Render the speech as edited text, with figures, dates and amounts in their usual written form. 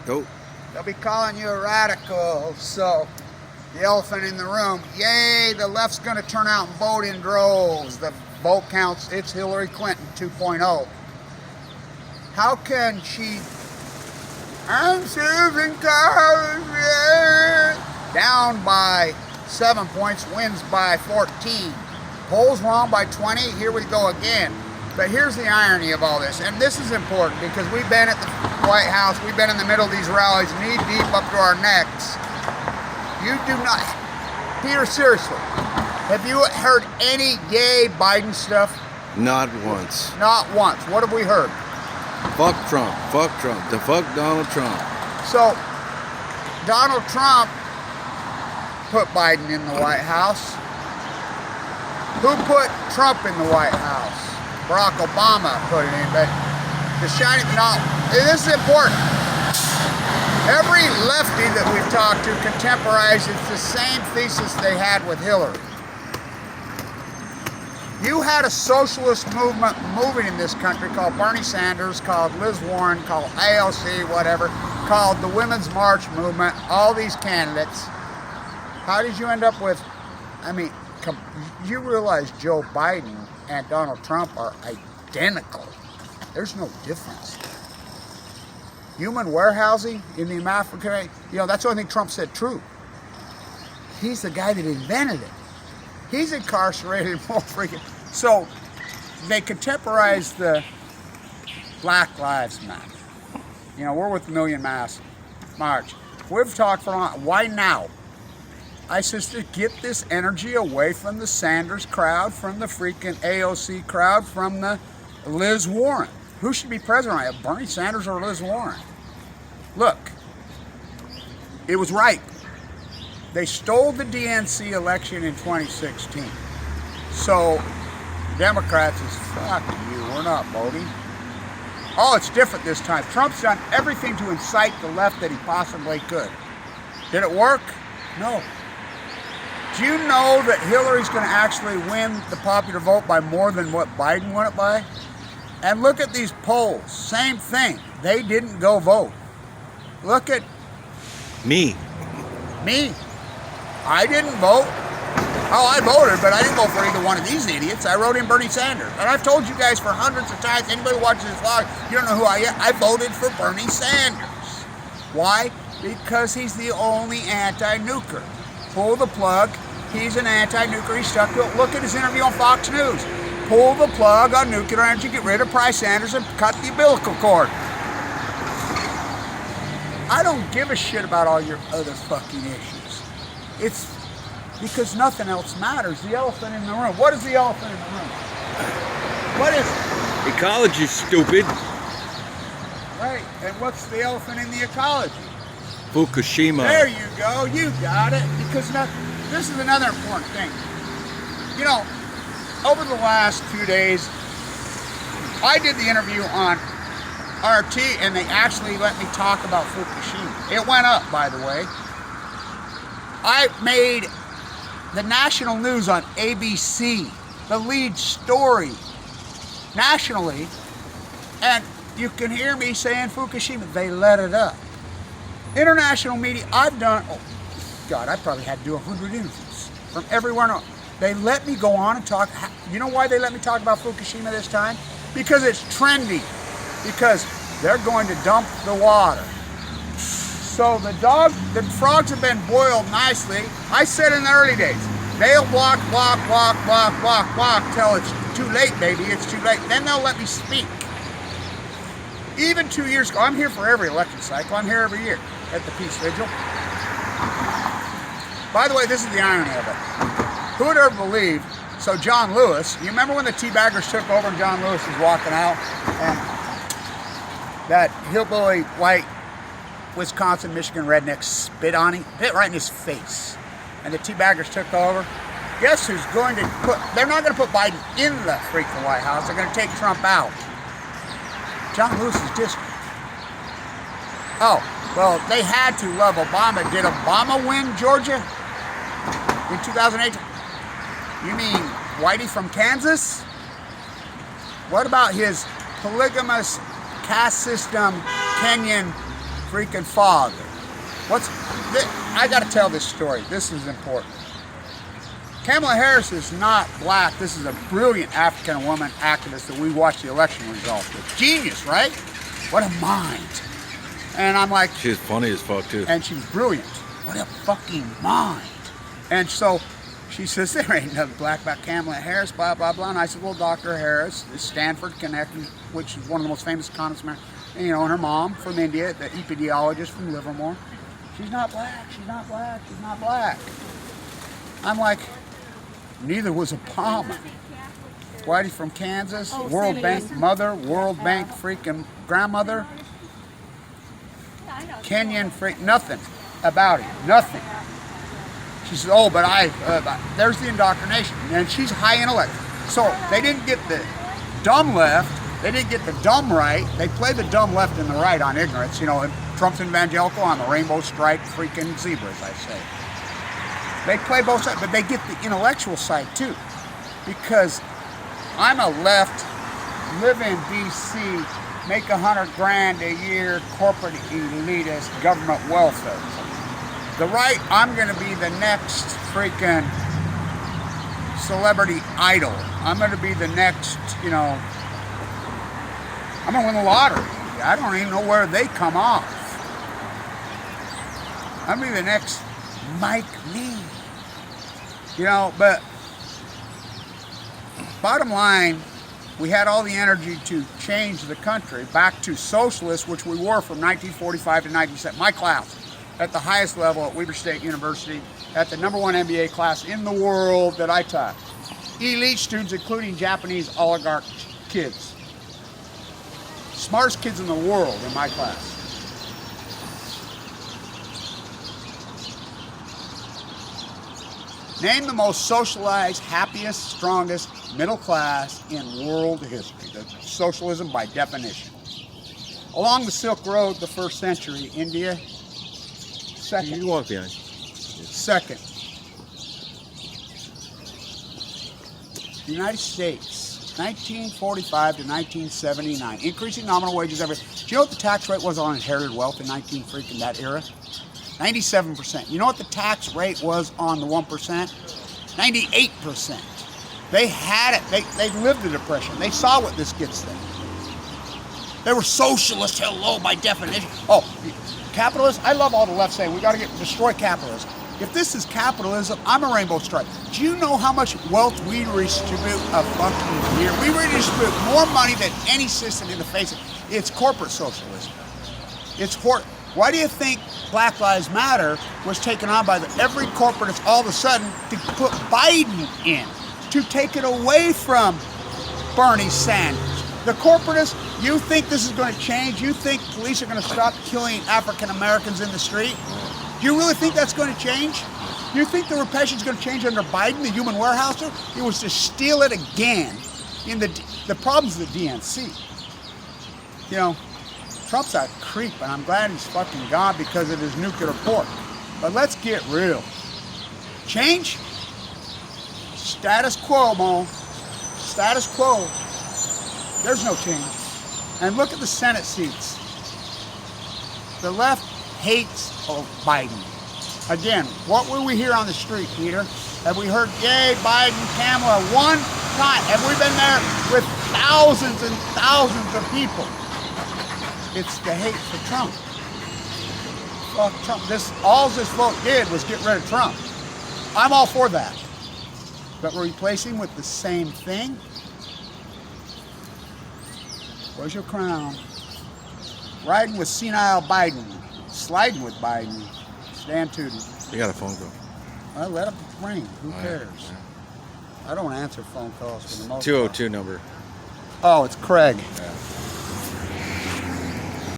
Go. They'll be calling you a radical. So, the elephant in the room, yay, the left's going to turn out and vote in droves. The vote counts, it's Hillary Clinton 2.0. How can she... I'm Susan Collins, down by 7 points, wins by 14. Polls wrong by 20, here we go again. But here's the irony of all this, and this is important because we've been at the White House, we've been in the middle of these rallies, knee deep up to our necks. You do not, Peter, seriously, have you heard any gay Biden stuff? Not once. Not once. What have we heard? Fuck Trump. Fuck Trump. The fuck Donald Trump. So, Donald Trump put Biden in the White House. Who put Trump in the White House? Barack Obama put it in, but the shining, no, this is important. Every lefty that we've talked to contemporizes the same thesis they had with Hillary. You had a socialist movement moving in this country called Bernie Sanders, called Liz Warren, called AOC, whatever, called the Women's March movement, all these candidates. How did you end up with, I mean, you realize Joe Biden and Donald Trump are identical. There's no difference. Human warehousing in the African, that's the only thing Trump said true. He's the guy that invented it. He's incarcerated more freaking. So they contemporize the Black Lives Matter. We're with the Million Mass March. We've talked for a long. Why now? I says to get this energy away from the Sanders crowd, from the freaking AOC crowd, from the Liz Warren. Who should be president right now, Bernie Sanders or Liz Warren? Look, it was right. They stole the DNC election in 2016. So, Democrats is, fuck you, we're not voting. Oh, it's different this time. Trump's done everything to incite the left that he possibly could. Did it work? No. Do you know that Hillary's going to actually win the popular vote by more than what Biden won it by? And look at these polls. Same thing. They didn't go vote. Look at... Me. I didn't vote. Oh, I voted, but I didn't vote for either one of these idiots. I wrote in Bernie Sanders. And I've told you guys for hundreds of times, anybody watching this vlog, you don't know who I am. I voted for Bernie Sanders. Why? Because he's the only anti-nuker. Pull the plug. He's an anti-nuker. He's stuck to it. Look at his interview on Fox News. Pull the plug on nuclear energy, get rid of Price Sanders, and cut the umbilical cord. I don't give a shit about all your other fucking issues. It's because nothing else matters. The elephant in the room. What is the elephant in the room? What is it? Ecology, stupid. Right. And what's the elephant in the ecology? Fukushima. There you go. You got it. Because this is another important thing. Over the last few days, I did the interview on RT, and they actually let me talk about Fukushima. It went up, by the way. I made the national news on ABC, the lead story, nationally, and you can hear me saying Fukushima. They let it up. International media, I've done, oh God, I probably had to do 100 interviews from everywhere. They let me go on and talk. You know why they let me talk about Fukushima this time? Because it's trendy. Because they're going to dump the water. So the frogs have been boiled nicely. I said in the early days, they'll block till it's too late, baby. It's too late. Then they'll let me speak. Even 2 years ago, I'm here for every election cycle. I'm here every year at the Peace Vigil. By the way, this is the irony of it. Who would ever believe? So John Lewis, you remember when the Teabaggers took over and John Lewis was walking out and that hillbilly white Wisconsin, Michigan redneck spit on him, spit right in his face, and the Teabaggers took over? Guess who's going to they're not going to put Biden in the freaking White House. They're going to take Trump out. John Lewis's district. Oh, well, they had to love Obama. Did Obama win Georgia in 2008? You mean Whitey from Kansas? What about his polygamous caste system Kenyan freaking father. I got to tell this story. This is important. Kamala Harris is not black. This is a brilliant African woman activist that we watched the election results with. Genius, right? What a mind. And I'm like... She's funny as fuck, too. And she's brilliant. What a fucking mind. And so she says, there ain't nothing black about Kamala Harris, blah, blah, blah. And I said, well, Dr. Harris is Stanford connected, which is one of the most famous economists, and, you know, and her mom from India, the epidemiologist from Livermore. She's not black, she's not black, she's not black. I'm like, neither was Obama. Whitey from Kansas, World Bank mother, World Bank freaking grandmother. Kenyan freak, nothing about him, nothing. She says, oh, but there's the indoctrination. And she's high intellect. So they didn't get the dumb left, they didn't get the dumb right. They play the dumb left and the right on ignorance. You know, Trump's evangelical on the rainbow striped freaking zebras, I say. They play both sides, but they get the intellectual side too. Because I'm a left, live in DC, make $100,000 a year, corporate elitist, government welfare. The right, I'm going to be the next freaking celebrity idol. I'm going to be the next, you know, I'm going to win the lottery. I don't even know where they come off. I'm going to be the next Mike Lee. You know, but bottom line, we had all the energy to change the country back to socialist, which we were from 1945 to 1970. My class, at the highest level at Weber State University, at the #1 MBA class in the world that I taught. Elite students, including Japanese oligarch kids. Smartest kids in the world in my class. Name the most socialized, happiest, strongest middle class in world history. The socialism by definition. Along the Silk Road, the 1st century, India. Second. You walk behind. Second. The United States, 1945 to 1979. Increasing nominal wages every. Do you know what the tax rate was on inherited wealth in that era? 97%. You know what the tax rate was on the 1%? 98%. They had it. They lived the Depression. They saw what this gets them. They were socialists, hello, by definition. Oh, capitalists? I love all the left saying we got to destroy capitalism. If this is capitalism, I'm a rainbow stripe. Do you know how much wealth we redistribute a fucking year? We redistribute more money than any system in the face of it. It's corporate socialism. It's Why do you think Black Lives Matter was taken on by every corporatist all of a sudden to put Biden in, to take it away from Bernie Sanders? The corporatists, you think this is going to change? You think police are going to stop killing African Americans in the street? Do you really think that's going to change? You think the repression is going to change under Biden, the human warehouser? It was to steal it again. In the problems of the DNC. You know, Trump's a creep, and I'm glad he's fucking gone because of his nuclear port. But let's get real. Change? Status quo, Mo. Status quo. There's no change. And look at the Senate seats. The left hates Biden. Again, what will we hear on the street, Peter? Have we heard, yay, Biden, Kamala, one time? Have we been there with thousands and thousands of people? It's the hate for Trump. Fuck Trump. All this vote did was get rid of Trump. I'm all for that. But we're replacing with the same thing? Where's your crown? Riding with senile Biden. Sliding with Biden. Stan Tootie. You got a phone call. Well, let it ring. Who cares? I don't answer phone calls for the most part. 202 number. Oh, it's Craig. Yeah.